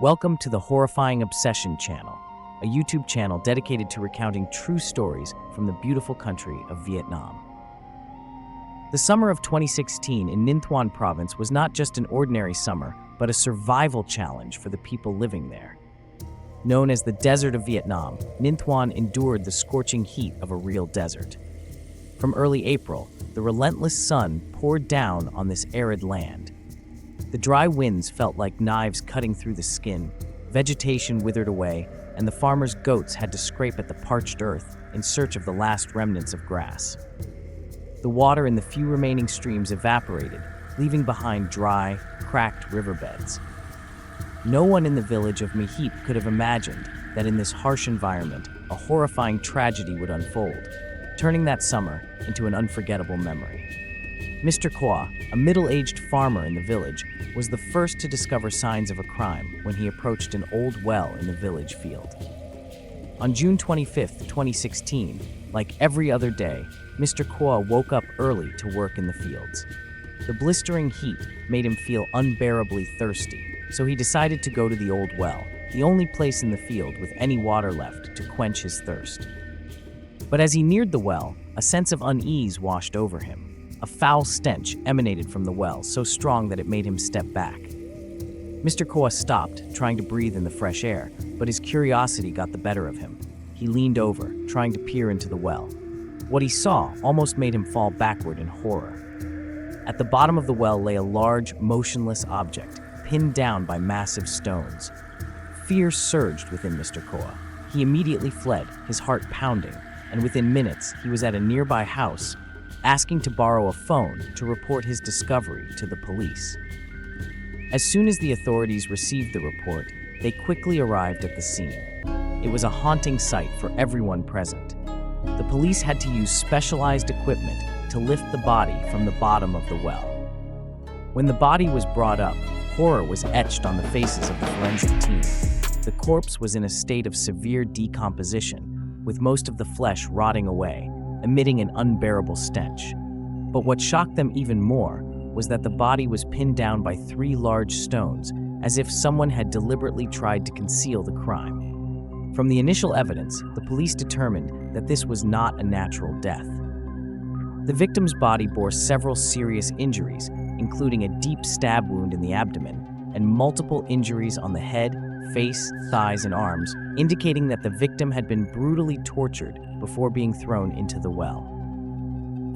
Welcome to the Horrifying Obsession channel, a YouTube channel dedicated to recounting true stories from the beautiful country of Vietnam. The summer of 2016 in Ninh Thuan Province was not just an ordinary summer, but a survival challenge for the people living there. Known as the Desert of Vietnam, Ninh Thuan endured the scorching heat of a real desert. From early April, the relentless sun poured down on this arid land. The dry winds felt like knives cutting through the skin, vegetation withered away, and the farmers' goats had to scrape at the parched earth in search of the last remnants of grass. The water in the few remaining streams evaporated, leaving behind dry, cracked riverbeds. No one in the village of My Hiep could have imagined that in this harsh environment, a horrifying tragedy would unfold, turning that summer into an unforgettable memory. Mr. Quyen, a middle-aged farmer in the village, was the first to discover signs of a crime when he approached an old well in the village field. On June 25, 2016, like every other day, Mr. Quyen woke up early to work in the fields. The blistering heat made him feel unbearably thirsty, so he decided to go to the old well, the only place in the field with any water left to quench his thirst. But as he neared the well, a sense of unease washed over him. A foul stench emanated from the well, so strong that it made him step back. Mr. Quyen stopped, trying to breathe in the fresh air, but his curiosity got the better of him. He leaned over, trying to peer into the well. What he saw almost made him fall backward in horror. At the bottom of the well lay a large, motionless object, pinned down by massive stones. Fear surged within Mr. Quyen. He immediately fled, his heart pounding, and within minutes he was at a nearby house, asking to borrow a phone to report his discovery to the police. As soon as the authorities received the report, they quickly arrived at the scene. It was a haunting sight for everyone present. The police had to use specialized equipment to lift the body from the bottom of the well. When the body was brought up, horror was etched on the faces of the forensic team. The corpse was in a state of severe decomposition, with most of the flesh rotting away, emitting an unbearable stench. But what shocked them even more was that the body was pinned down by 3 large stones, as if someone had deliberately tried to conceal the crime. From the initial evidence, the police determined that this was not a natural death. The victim's body bore several serious injuries, including a deep stab wound in the abdomen and multiple injuries on the head, face, thighs, and arms, indicating that the victim had been brutally tortured before being thrown into the well.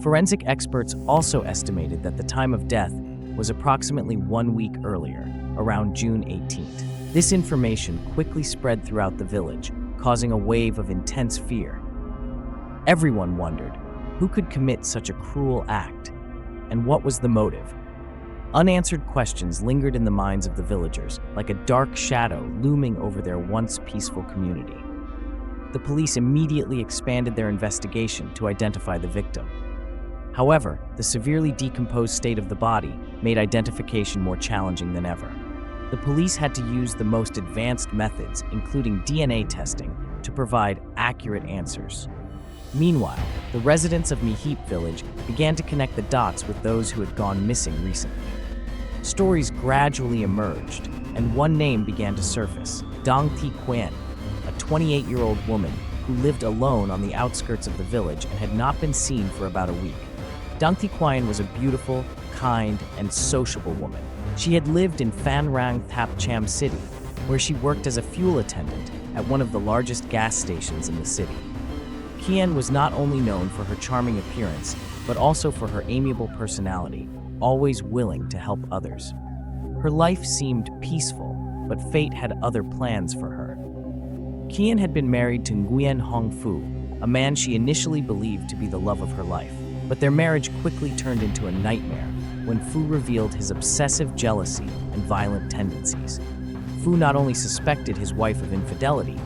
Forensic experts also estimated that the time of death was approximately 1 week earlier, around June 18th. This information quickly spread throughout the village, causing a wave of intense fear. Everyone wondered, who could commit such a cruel act? And what was the motive? Unanswered questions lingered in the minds of the villagers, like a dark shadow looming over their once peaceful community. The police immediately expanded their investigation to identify the victim. However, the severely decomposed state of the body made identification more challenging than ever. The police had to use the most advanced methods, including DNA testing, to provide accurate answers. Meanwhile, the residents of My Hiep village began to connect the dots with those who had gone missing recently. Stories gradually emerged, and one name began to surface: Dang Thi Quyen, a 28-year-old woman who lived alone on the outskirts of the village and had not been seen for about a week. Dang Thi Quyen was a beautiful, kind, and sociable woman. She had lived in Phan Rang Thap Cham City, where she worked as a fuel attendant at one of the largest gas stations in the city. Quyen was not only known for her charming appearance, but also for her amiable personality, always willing to help others. Her life seemed peaceful, but fate had other plans for her. Quyen had been married to Nguyen Hong Phu, a man she initially believed to be the love of her life, but their marriage quickly turned into a nightmare when Phu revealed his obsessive jealousy and violent tendencies. Phu not only suspected his wife of infidelity,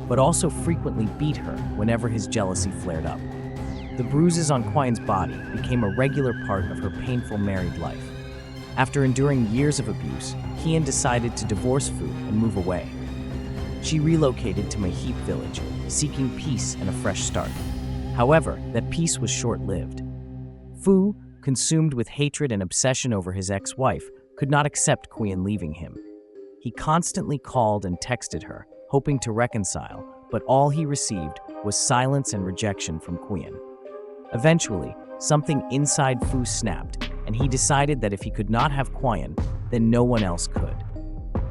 but also frequently beat her whenever his jealousy flared up. The bruises on Quyen's body became a regular part of her painful married life. After enduring years of abuse, Quyen decided to divorce Phu and move away. She relocated to My Hiep village, seeking peace and a fresh start. However, that peace was short-lived. Phu, consumed with hatred and obsession over his ex-wife, could not accept Quyen leaving him. He constantly called and texted her, hoping to reconcile, but all he received was silence and rejection from Quyen. Eventually, something inside Phu snapped, and he decided that if he could not have Quyen, then no one else could.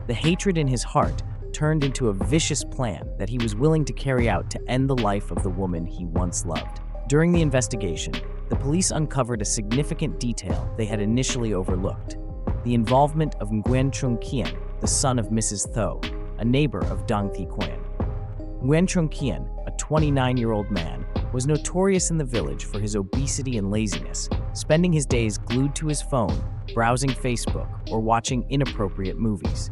The hatred in his heart turned into a vicious plan that he was willing to carry out to end the life of the woman he once loved. During the investigation, the police uncovered a significant detail they had initially overlooked: the involvement of Nguyen Trung Quyen, the son of Mrs. Tho, a neighbor of Dang Thi Quyen. Nguyen Trung Quyen, a 29-year-old man, was notorious in the village for his obesity and laziness, spending his days glued to his phone, browsing Facebook, or watching inappropriate movies.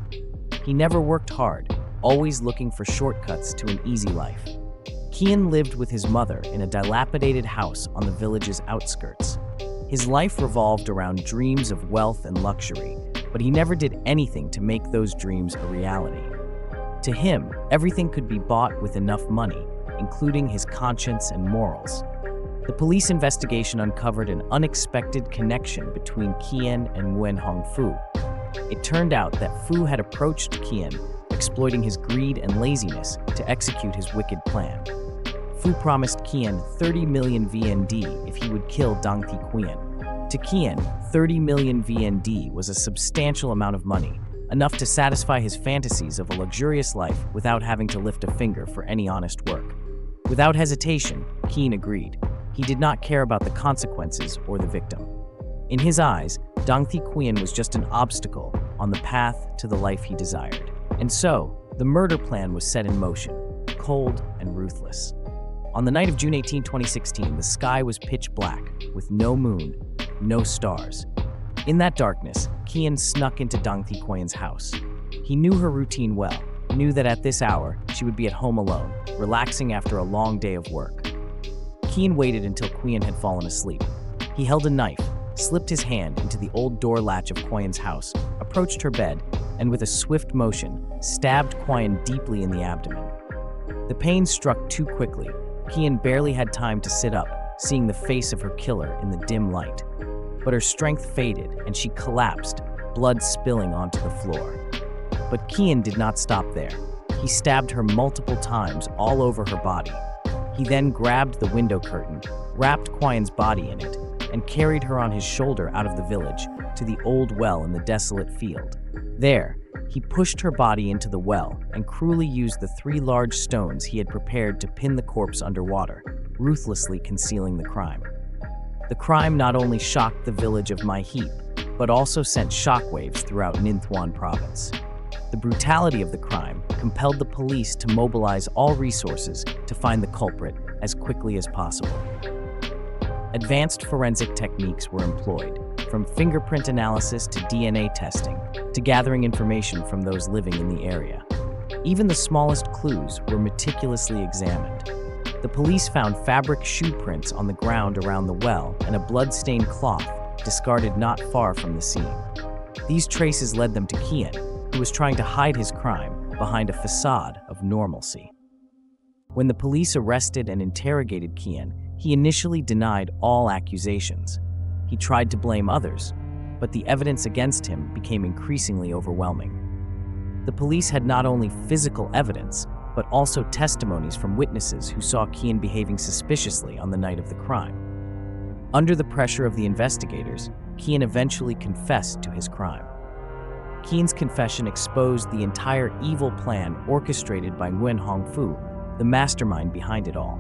He never worked hard, always looking for shortcuts to an easy life. Quyen lived with his mother in a dilapidated house on the village's outskirts. His life revolved around dreams of wealth and luxury, but he never did anything to make those dreams a reality. To him, everything could be bought with enough money, including his conscience and morals. The police investigation uncovered an unexpected connection between Quyen and Nguyen Hong Phu. It turned out that Phu had approached Quyen, exploiting his greed and laziness to execute his wicked plan. Phu promised Quyen 30 million VND if he would kill Dang Thi Quyen. To Quyen, 30 million VND was a substantial amount of money, enough to satisfy his fantasies of a luxurious life without having to lift a finger for any honest work. Without hesitation, Quyen agreed. He did not care about the consequences or the victim. In his eyes, Dang Thi Quyen was just an obstacle on the path to the life he desired. And so, the murder plan was set in motion, cold and ruthless. On the night of June 18, 2016, the sky was pitch black, with no moon, no stars. In that darkness, Quyen snuck into Dang Thi Quyen's house. He knew her routine well, knew that at this hour, she would be at home alone, relaxing after a long day of work. Quyen waited until Quyen had fallen asleep. He held a knife, slipped his hand into the old door latch of Quyen's house, approached her bed, and with a swift motion, stabbed Quyen deeply in the abdomen. The pain struck too quickly. Quyen barely had time to sit up, seeing the face of her killer in the dim light. But her strength faded, and she collapsed, blood spilling onto the floor. But Quyen did not stop there. He stabbed her multiple times all over her body. He then grabbed the window curtain, wrapped Quyen's body in it, and carried her on his shoulder out of the village to the old well in the desolate field. There, he pushed her body into the well and cruelly used the 3 large stones he had prepared to pin the corpse underwater, ruthlessly concealing the crime. The crime not only shocked the village of My Hiep, but also sent shockwaves throughout Ninh Thuan Province. The brutality of the crime compelled the police to mobilize all resources to find the culprit as quickly as possible. Advanced forensic techniques were employed, from fingerprint analysis to DNA testing, to gathering information from those living in the area. Even the smallest clues were meticulously examined. The police found fabric shoe prints on the ground around the well and a blood-stained cloth discarded not far from the scene. These traces led them to Quyen, who was trying to hide his crime behind a facade of normalcy. When the police arrested and interrogated Quyen, he initially denied all accusations. He tried to blame others, but the evidence against him became increasingly overwhelming. The police had not only physical evidence, but also testimonies from witnesses who saw Quyen behaving suspiciously on the night of the crime. Under the pressure of the investigators, Quyen eventually confessed to his crime. Quyen's confession exposed the entire evil plan orchestrated by Nguyen Hong Phu, the mastermind behind it all.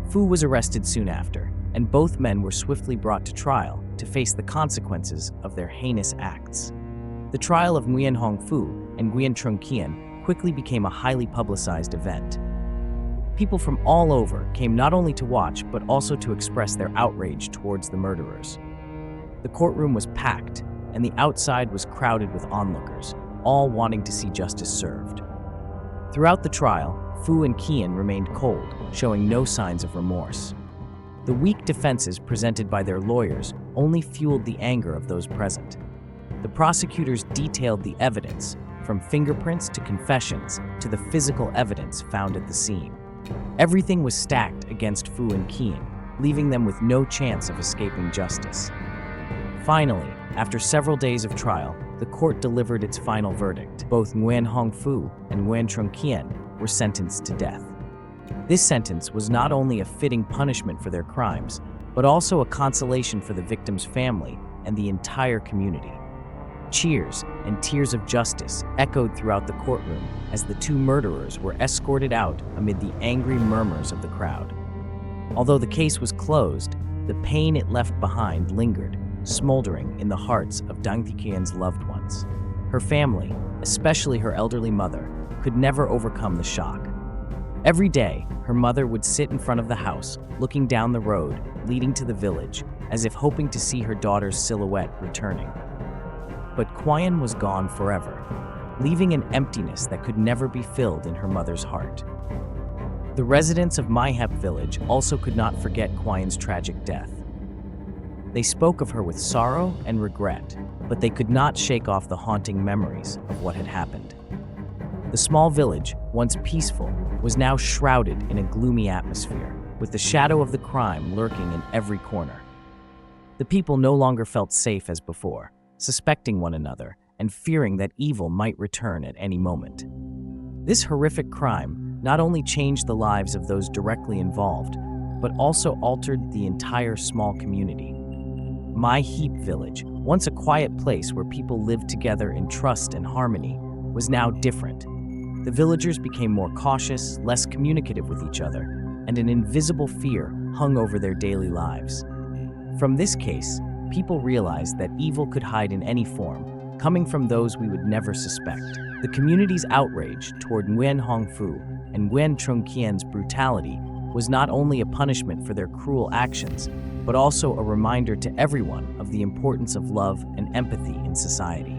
Phu was arrested soon after, and both men were swiftly brought to trial to face the consequences of their heinous acts. The trial of Nguyen Hong Phu and Nguyen Trung Quyen quickly became a highly publicized event. People from all over came not only to watch, but also to express their outrage towards the murderers. The courtroom was packed, and the outside was crowded with onlookers, all wanting to see justice served. Throughout the trial, Phu and Quyen remained cold, showing no signs of remorse. The weak defenses presented by their lawyers only fueled the anger of those present. The prosecutors detailed the evidence, from fingerprints to confessions to the physical evidence found at the scene. Everything was stacked against Phu and Quyen, leaving them with no chance of escaping justice. Finally, after several days of trial, the court delivered its final verdict. Both Nguyen Hong Phu and Nguyen Trung Quyen were sentenced to death. This sentence was not only a fitting punishment for their crimes, but also a consolation for the victim's family and the entire community. Cheers and tears of justice echoed throughout the courtroom as the two murderers were escorted out amid the angry murmurs of the crowd. Although the case was closed, the pain it left behind lingered, smoldering in the hearts of Dang Thi Quyen's loved ones. Her family, especially her elderly mother, could never overcome the shock. Every day, her mother would sit in front of the house, looking down the road leading to the village, as if hoping to see her daughter's silhouette returning. But Quyen was gone forever, leaving an emptiness that could never be filled in her mother's heart. The residents of My Hiep village also could not forget Quyen's tragic death. They spoke of her with sorrow and regret, but they could not shake off the haunting memories of what had happened. The small village, once peaceful, was now shrouded in a gloomy atmosphere, with the shadow of the crime lurking in every corner. The people no longer felt safe as before, suspecting one another and fearing that evil might return at any moment. This horrific crime not only changed the lives of those directly involved, but also altered the entire small community. My Hiep village, once a quiet place where people lived together in trust and harmony, was now different. The villagers became more cautious, less communicative with each other, and an invisible fear hung over their daily lives. From this case, people realized that evil could hide in any form, coming from those we would never suspect. The community's outrage toward Nguyen Hong Phu and Nguyen Trung Quyen's brutality was not only a punishment for their cruel actions, but also a reminder to everyone of the importance of love and empathy in society.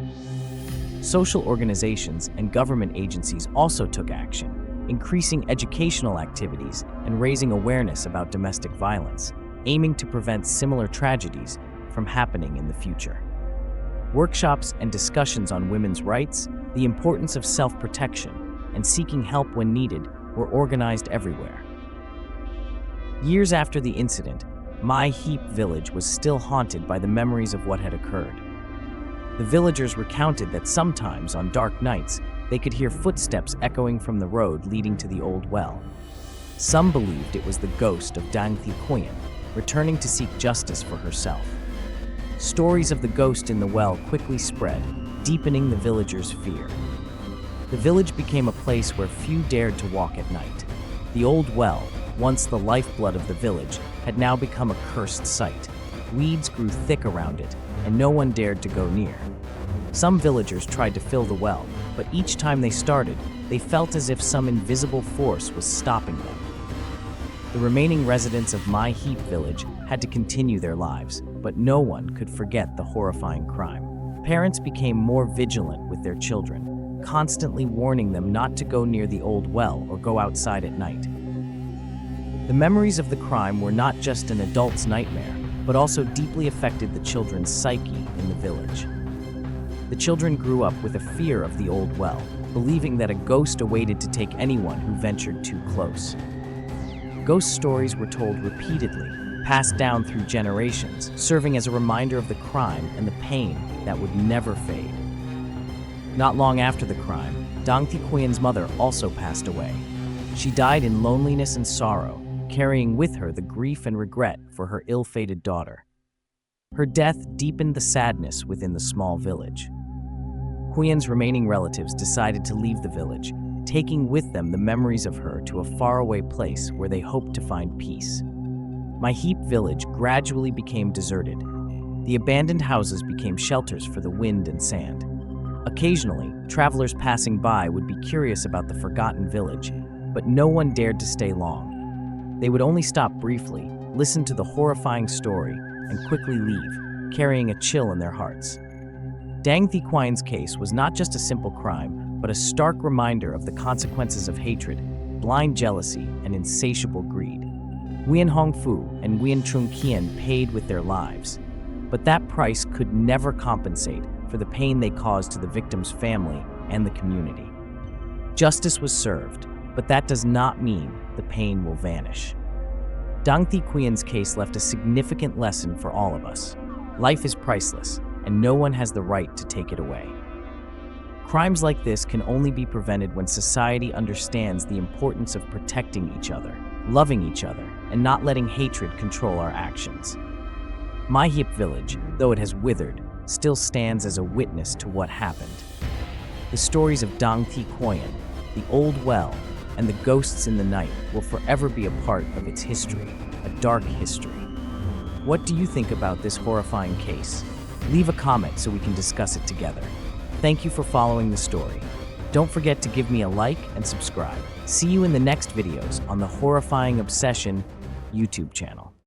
Social organizations and government agencies also took action, increasing educational activities and raising awareness about domestic violence, aiming to prevent similar tragedies from happening in the future. Workshops and discussions on women's rights, the importance of self-protection, and seeking help when needed were organized everywhere. Years after the incident, My Hiep village was still haunted by the memories of what had occurred. The villagers recounted that sometimes on dark nights, they could hear footsteps echoing from the road leading to the old well. Some believed it was the ghost of Dang Thi Quyen, returning to seek justice for herself. Stories of the ghost in the well quickly spread, deepening the villagers' fear. The village became a place where few dared to walk at night. The old well, once the lifeblood of the village, had now become a cursed sight. Weeds grew thick around it, and no one dared to go near. Some villagers tried to fill the well, but each time they started, they felt as if some invisible force was stopping them. The remaining residents of My Hiep village had to continue their lives, but no one could forget the horrifying crime. Parents became more vigilant with their children, constantly warning them not to go near the old well or go outside at night. The memories of the crime were not just an adult's nightmare, but also deeply affected the children's psyche in the village. The children grew up with a fear of the old well, believing that a ghost awaited to take anyone who ventured too close. Ghost stories were told repeatedly, passed down through generations, serving as a reminder of the crime and the pain that would never fade. Not long after the crime, Dang Thi Quyen's mother also passed away. She died in loneliness and sorrow, carrying with her the grief and regret for her ill-fated daughter. Her death deepened the sadness within the small village. Quyen's remaining relatives decided to leave the village, taking with them the memories of her to a faraway place where they hoped to find peace. My Hiep village gradually became deserted. The abandoned houses became shelters for the wind and sand. Occasionally, travelers passing by would be curious about the forgotten village, but no one dared to stay long. They would only stop briefly, listen to the horrifying story, and quickly leave, carrying a chill in their hearts. Dang Thi Quyen's case was not just a simple crime, but a stark reminder of the consequences of hatred, blind jealousy, and insatiable greed. Nguyen Hong Phu and Nguyen Trung Quyen paid with their lives, but that price could never compensate for the pain they caused to the victim's family and the community. Justice was served, but that does not mean the pain will vanish. Dang Thi Quyen's case left a significant lesson for all of us. Life is priceless, and no one has the right to take it away. Crimes like this can only be prevented when society understands the importance of protecting each other, loving each other, and not letting hatred control our actions. My Hiep village, though it has withered, still stands as a witness to what happened. The stories of Dang Thi Quyen, the old well, and the ghosts in the night will forever be a part of its history, a dark history. What do you think about this horrifying case? Leave a comment so we can discuss it together. Thank you for following the story. Don't forget to give me a like and subscribe. See you in the next videos on the Horrifying Obsession YouTube channel.